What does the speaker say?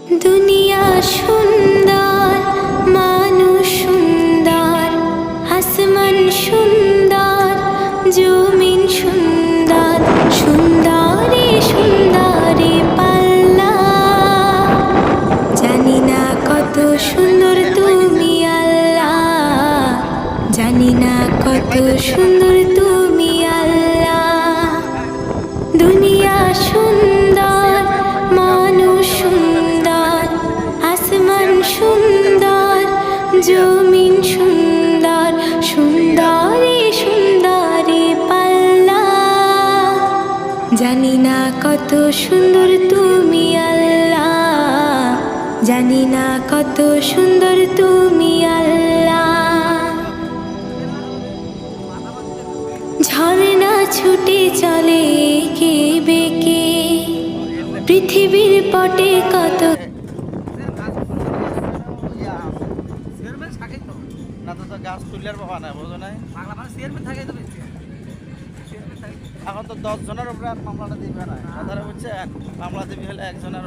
দুনিয়া সুন্দর, মানুষ সুন্দর, আসমান সুন্দর, জমিন সুন্দর, সুন্দরী সুন্দরী পাল্লা। জানি না কত সুন্দর তুমি আল্লাহ, জানি না কত সুন্দর তুমি আল্লাহ। দুনিয়া সুন্দর, মানুষ সুন্দর, আসমান সুন্দর, জমিন সুন্দর, সুন্দরী সুন্দরী পাল্লা। জানি না কত সুন্দর তুমি আল্লাহ, জানি না কত সুন্দর তুমি আল্লাহ। ঝর্ণা ছুটে চলে কে বেকে, পৃথিবীর পটে কত এখন তো 10 জনের উপরে আর মামলাটা দিবে না, কথাটা বুঝছেন? মামলা দিবি হলে একজনের